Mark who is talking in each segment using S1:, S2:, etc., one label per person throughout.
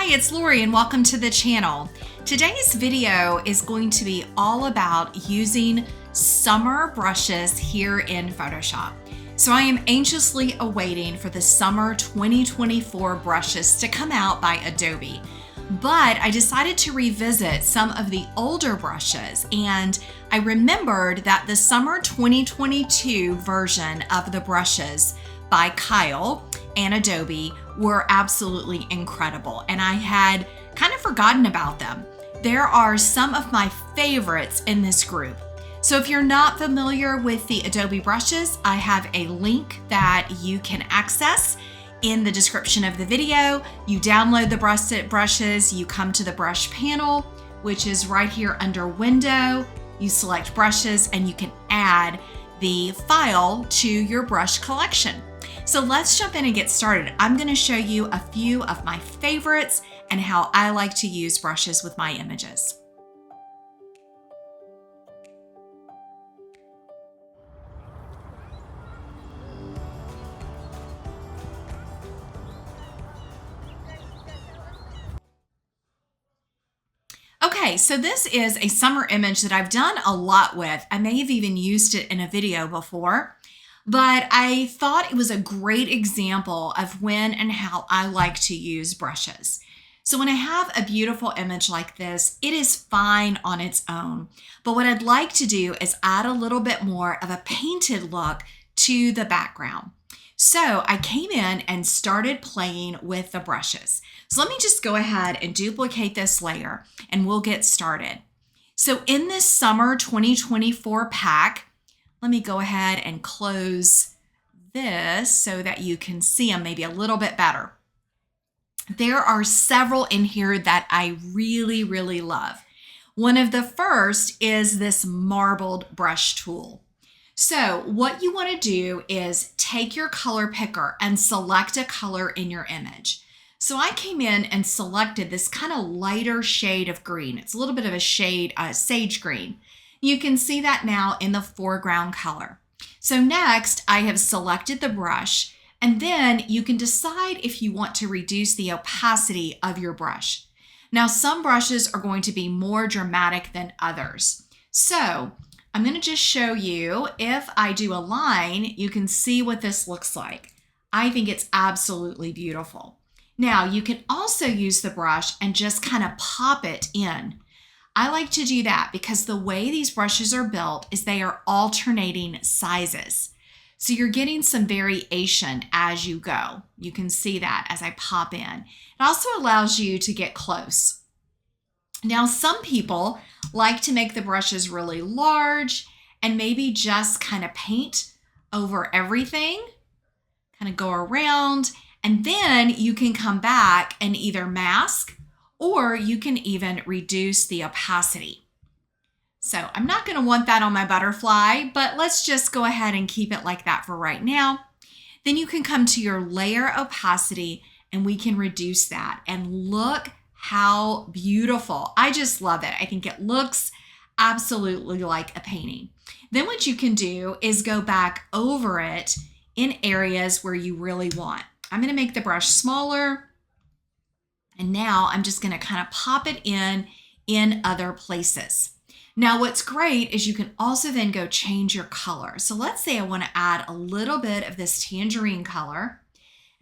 S1: Hi, it's Lori and welcome to the channel. Today's video is going to be all about using summer brushes here in Photoshop. So I am anxiously awaiting for the summer 2024 brushes to come out by Adobe. But I decided to revisit some of the older brushes, and I remembered that the summer 2022 version of the brushes by Kyle and Adobe were absolutely incredible, and I had kind of forgotten about them. There are some of my favorites in this group. So if you're not familiar with the Adobe brushes, I have a link that you can access in the description of the video. You download the brushes, you come to the brush panel, which is right here under Window. You select brushes and you can add the file to your brush collection. So let's jump in and get started. I'm going to show you a few of my favorites and how I like to use brushes with my images. Okay, so this is a summer image that I've done a lot with. I may have even used it in a video before, but I thought it was a great example of when and how I like to use brushes. So when I have a beautiful image like this, it is fine on its own. But what I'd like to do is add a little bit more of a painted look to the background. So I came in and started playing with the brushes. So let me just go ahead and duplicate this layer and we'll get started. So in this summer 2024 pack, let me go ahead and close this so that you can see them maybe a little bit better. There are several in here that I really, really love. One of the first is this marbled brush tool. So what you want to do is take your color picker and select a color in your image. So I came in and selected this kind of lighter shade of green. It's a little bit of a shade, sage green. You can see that now in the foreground color. So next I have selected the brush, and then you can decide if you want to reduce the opacity of your brush. Now some brushes are going to be more dramatic than others. So I'm going to just show you, if I do a line, you can see what this looks like. I think it's absolutely beautiful. Now you can also use the brush and just kind of pop it in. I like to do that because the way these brushes are built is they are alternating sizes. So you're getting some variation as you go. You can see that as I pop in. It also allows you to get close. Now, some people like to make the brushes really large and maybe just kind of paint over everything, kind of go around, and then you can come back and either mask or you can even reduce the opacity. So I'm not going to want that on my butterfly, but let's just go ahead and keep it like that for right now. Then you can come to your layer opacity and we can reduce that, and look how beautiful. I just love it. I think it looks absolutely like a painting. Then what you can do is go back over it in areas where you really want. I'm going to make the brush smaller, and now I'm just going to kind of pop it in other places. Now what's great is you can also then go change your color. So let's say I want to add a little bit of this tangerine color.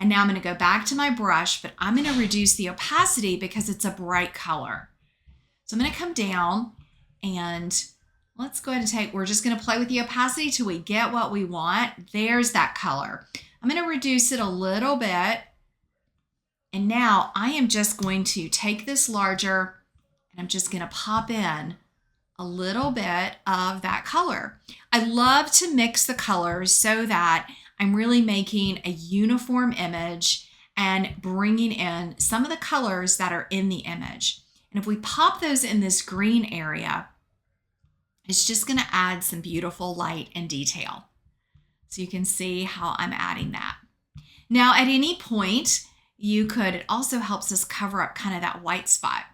S1: And now I'm going to go back to my brush, but I'm going to reduce the opacity because it's a bright color. So I'm going to come down and let's go ahead and we're just going to play with the opacity till we get what we want. There's that color. I'm going to reduce it a little bit. And now I am just going to take this larger and I'm just going to pop in a little bit of that color. I love to mix the colors so that I'm really making a uniform image and bringing in some of the colors that are in the image. And if we pop those in this green area, it's just going to add some beautiful light and detail. So you can see how I'm adding that. Now at any point, it also helps us cover up kind of that white spot.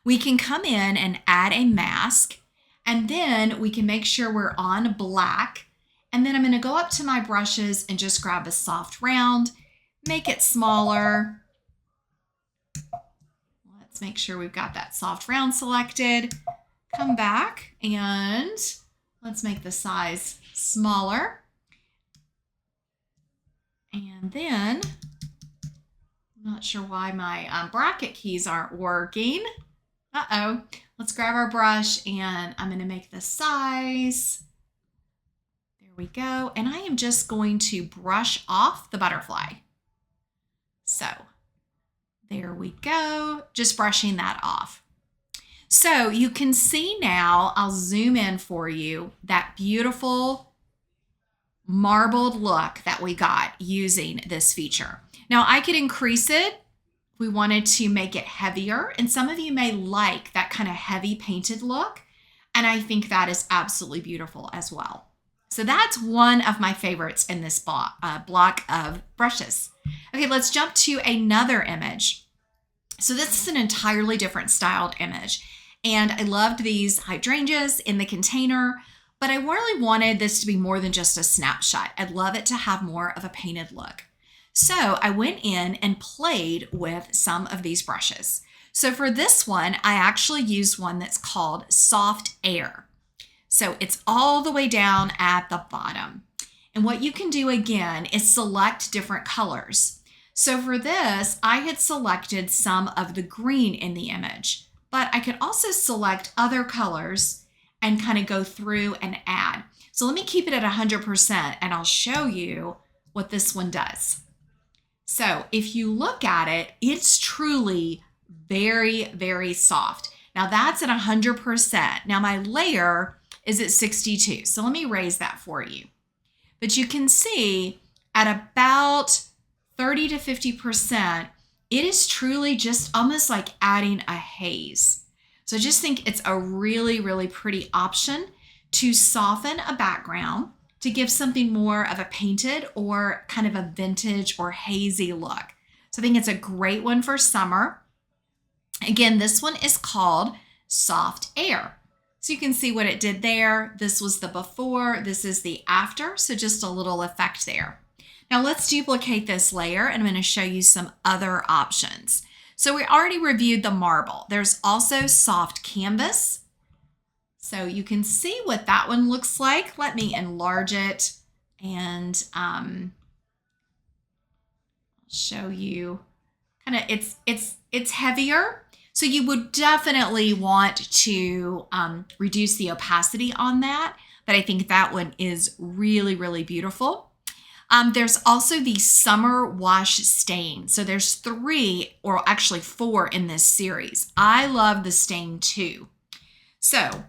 S1: We can come in and add a mask, and then we can make sure we're on black. And then I'm going to go up to my brushes and just grab a soft round, make it smaller, Let's make sure we've got that soft round selected. Come back and let's make the size smaller. And then, I'm not sure why my bracket keys aren't working. Uh-oh. Let's grab our brush and I'm going to make the size. There we go. And I am just going to brush off the butterfly. So there we go. Just brushing that off. So you can see now, I'll zoom in for you, that beautiful marbled look that we got using this feature. Now I could increase it. We wanted to make it heavier, and some of you may like that kind of heavy painted look, and I think that is absolutely beautiful as well. So that's one of my favorites in this block of brushes. Okay, let's jump to another image. So this is an entirely different styled image, and I loved these hydrangeas in the container, but I really wanted this to be more than just a snapshot. I'd love it to have more of a painted look. So I went in and played with some of these brushes. So for this one, I actually used one that's called Soft Air. So it's all the way down at the bottom. And what you can do again is select different colors. So for this, I had selected some of the green in the image, but I could also select other colors and kind of go through and add. So let me keep it at 100% and I'll show you what this one does. So if you look at it, it's truly very, very soft. Now that's at 100%. Now my layer is at 62. So let me raise that for you. But you can see at about 30 to 50%, it is truly just almost like adding a haze. So I just think it's a really, really pretty option to soften a background, to give something more of a painted or kind of a vintage or hazy look. So I think it's a great one for summer. Again, this one is called Soft Air. So you can see what it did there. This was the before, this is the after, so just a little effect there. Now let's duplicate this layer and I'm going to show you some other options. So we already reviewed the marble. There's also soft canvas. So you can see what that one looks like. Let me enlarge it and show you kind of it's heavier. So you would definitely want to reduce the opacity on that, but I think that one is really, really beautiful. There's also the summer wash stain. So there's 3 or actually 4 in this series. I love the stain too. So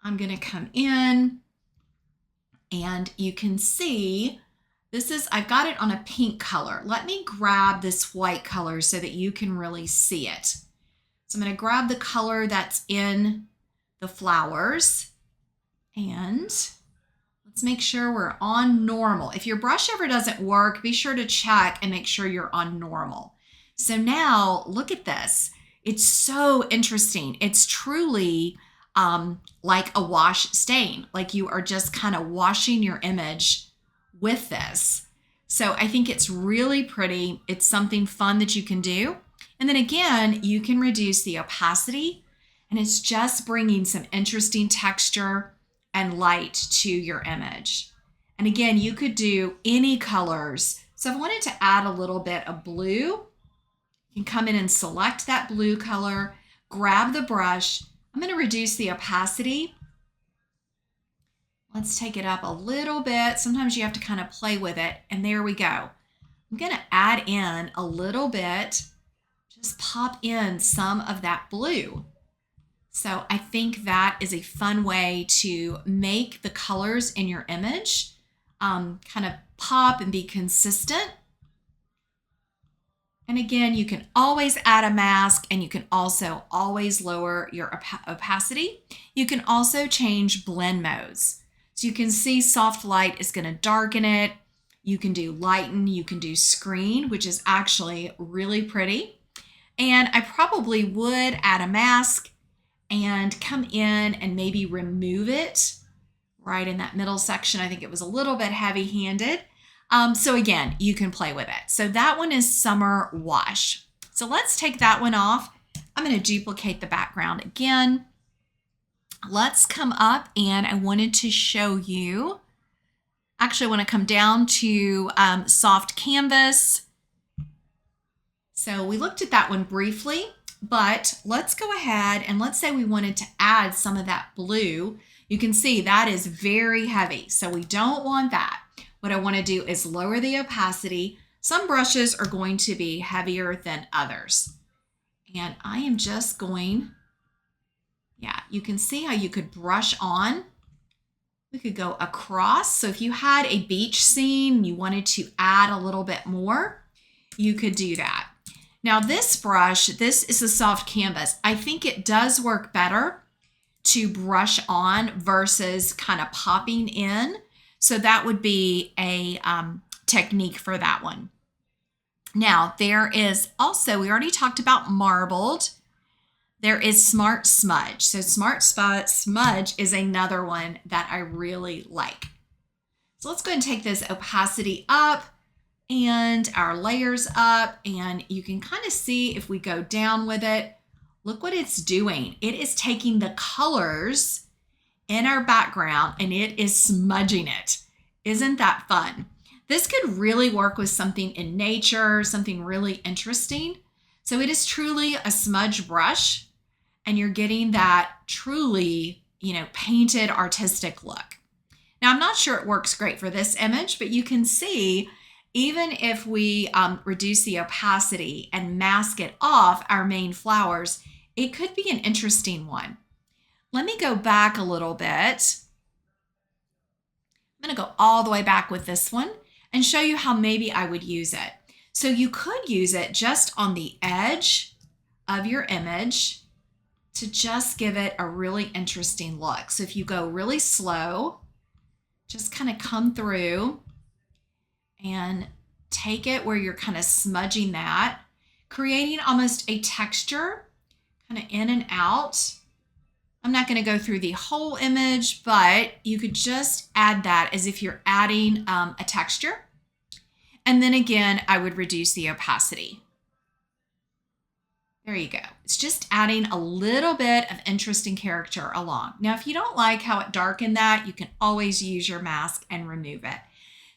S1: I'm going to come in and you can see I've got it on a pink color. Let me grab this white color so that you can really see it. So I'm going to grab the color that's in the flowers and let's make sure we're on normal. If your brush ever doesn't work, be sure to check and make sure you're on normal. So now look at this. It's so interesting. It's truly like a wash stain, like you are just kind of washing your image with this. So I think it's really pretty. It's something fun that you can do. And then again, you can reduce the opacity and it's just bringing some interesting texture and light to your image. And again, you could do any colors. So if I wanted to add a little bit of blue, you can come in and select that blue color, grab the brush. I'm going to reduce the opacity. Let's take it up a little bit. Sometimes you have to kind of play with it. And there we go. I'm going to add in a little bit, just pop in some of that blue. So I think that is a fun way to make the colors in your image kind of pop and be consistent. And again, you can always add a mask and you can also always lower your opacity. You can also change blend modes. So you can see soft light is going to darken it. You can do lighten, you can do screen, which is actually really pretty. And I probably would add a mask and come in and maybe remove it right in that middle section. I think it was a little bit heavy-handed. So again, you can play with it. So that one is Summer Wash. So let's take that one off. I'm going to duplicate the background again. Let's come up, and I wanted to show you, actually I want to come down to soft canvas. So we looked at that one briefly, but let's go ahead and let's say we wanted to add some of that blue. You can see that is very heavy, so we don't want that. What I want to do is lower the opacity. Some brushes are going to be heavier than others. And I am just going, yeah, you can see how you could brush on. We could go across. So if you had a beach scene, you wanted to add a little bit more, you could do that. Now this brush, this is a soft canvas. I think it does work better to brush on versus kind of popping in. So that would be a technique for that one. Now there is also, we already talked about marbled. There is Smart Smudge. So Smart Smudge is another one that I really like. So let's go ahead and take this opacity up and our layers up, and you can kind of see if we go down with it, look what it's doing. It is taking the colors in our background and it is smudging it. Isn't that fun? This could really work with something in nature, something really interesting. So it is truly a smudge brush, and you're getting that truly, painted artistic look. Now, I'm not sure it works great for this image, but you can see even if we reduce the opacity and mask it off our main flowers, it could be an interesting one. Let me go back a little bit. I'm going to go all the way back with this one and show you how maybe I would use it. So you could use it just on the edge of your image to just give it a really interesting look. So if you go really slow, just kind of come through and take it where you're kind of smudging that, creating almost a texture, kind of in and out. I'm not going to go through the whole image, but you could just add that as if you're adding a texture. And then again, I would reduce the opacity. There you go. It's just adding a little bit of interesting character along. Now, if you don't like how it darkened that, you can always use your mask and remove it.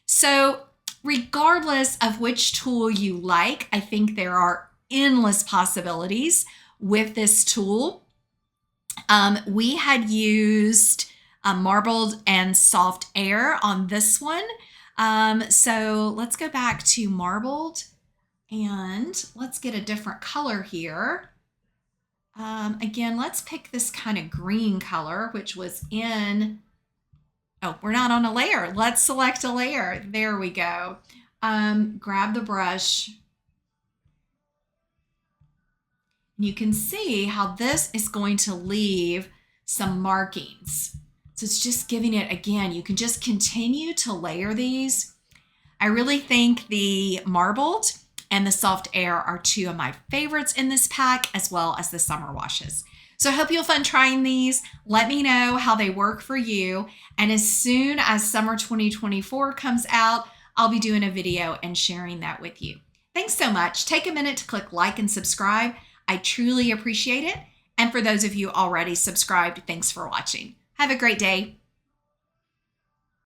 S1: So regardless of which tool you like, I think there are endless possibilities with this tool. We had used marbled and soft air on this one. So let's go back to marbled and let's get a different color here. Again, let's pick this kind of green color, which was in, oh, we're not on a layer. Let's select a layer. There we go. Grab the brush. You can see how this is going to leave some markings. So it's just giving it, again, you can just continue to layer these. I really think the marbled and the soft air are two of my favorites in this pack, as well as the summer washes. So I hope you'll have fun trying these. Let me know how they work for you. And as soon as summer 2024 comes out, I'll be doing a video and sharing that with you. Thanks so much. Take a minute to click like and subscribe. I truly appreciate it. And for those of you already subscribed, thanks for watching. Have a great day.